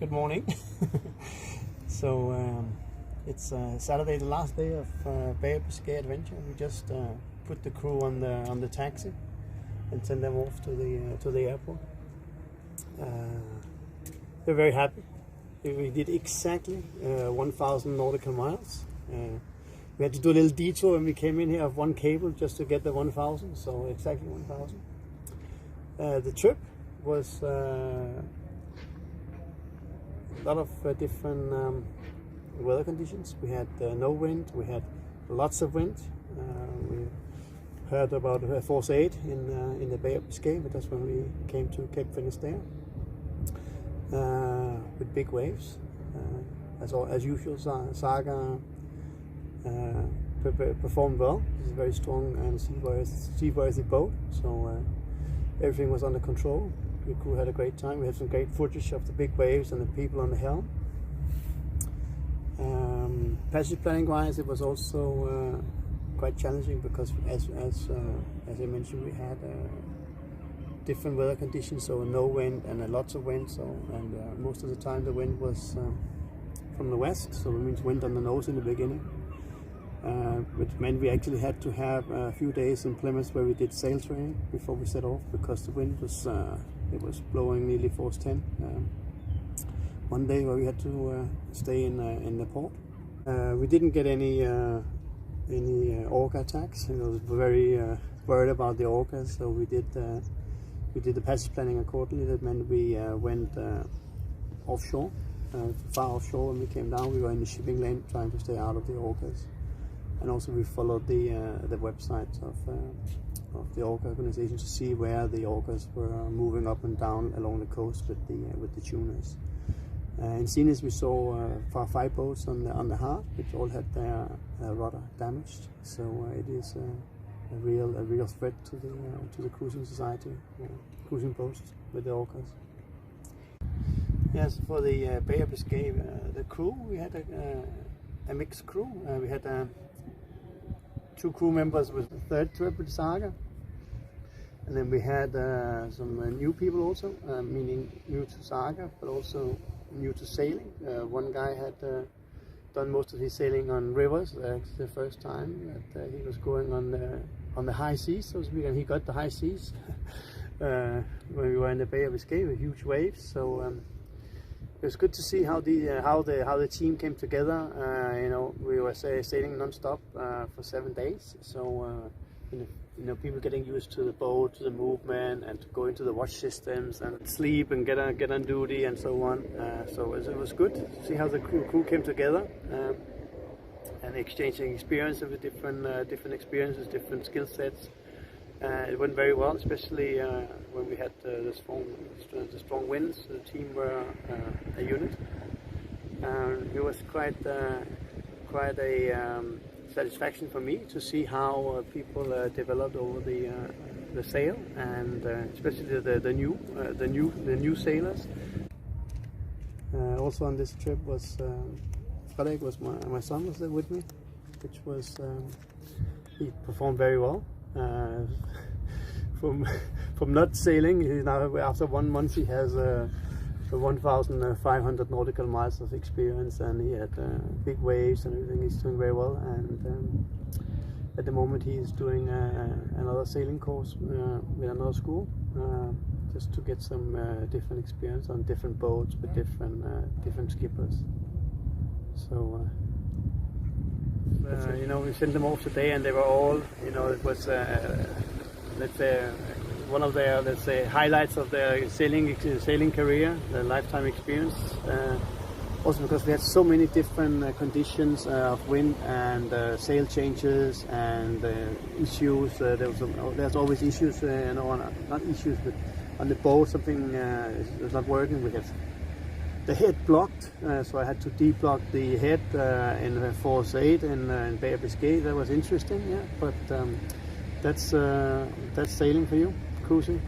Good morning. So it's Saturday, the last day of Bay of Biscay adventure. We just put the crew on the taxi and sent them off to the airport. We're very happy. We did exactly 1,000 nautical miles. We had to do a little detour when we came in here of one cable just to get the 1,000, so exactly 1,000. The trip was a lot of different weather conditions. We had no wind, we had lots of wind. We heard about force 8 in the Bay of Biscay, but that's when we came to Cape Finisterre with big waves. As usual, Saga performed well. It's a very strong and seaworthy boat, so everything was under control. The crew had a great time. We had some great footage of the big waves and the people on the helm. Passage planning wise, it was also quite challenging because as I mentioned, we had different weather conditions, so no wind and lots of wind. And most of the time the wind was from the west, so it means wind on the nose in the beginning. Which meant we actually had to have a few days in Plymouth where we did sail training before we set off, because the wind was it was blowing nearly force 10. One day where we had to stay in the port. We didn't get any orca attacks. I was very worried about the orcas, so we did the passage planning accordingly. That meant we went offshore, far offshore. When we came down, we were in the shipping lane trying to stay out of the orcas. And also we followed the websites of the orca organization to see where the orcas were moving up and down along the coast with the tuners. In Sines we saw 5 boats on the Heart, which all had their rudder damaged. So it is a real threat to the cruising society, cruising boats with the orcas. Yes, for the Bay of Biscay, the crew, we had a mixed crew. We had 2 crew members with the 3rd trip with Saga, and then we had some new people also, meaning new to Saga, but also new to sailing. One guy had done most of his sailing on rivers. It's the first time that he was going on the high seas, so to speak, and he got the high seas when we were in the Bay of Biscay with huge waves. So it was good to see how the team came together. We were sailing non-stop for 7 days. So people getting used to the boat, to the movement, and to go into the watch systems and sleep and get on duty and so on. So it was good to see how the crew came together and exchanging experiences with different experiences, different skill sets. It went very well, especially when we had the strong winds. The team were a unit. It was quite a satisfaction for me to see how people developed over the sail, and especially the new sailors. Also on this trip was Frederick, was my son was there with me, which was he performed very well. From not sailing, he now after 1 month he has 1,500 nautical miles of experience, and he had big waves and everything. He's doing very well, and at the moment he is doing another sailing course with another school, just to get some different experience on different boats with different skippers. So we sent them off today, and they were all, it was let's say one of their highlights of their sailing career, their lifetime experience. Also because we had so many different conditions of wind and sail changes and issues. There's always issues, not issues, but on the boat something is not working. We had the head blocked, so I had to deblock the head in force 8 in Bay of Biscay. That was interesting, yeah. But that's sailing for you, cruising.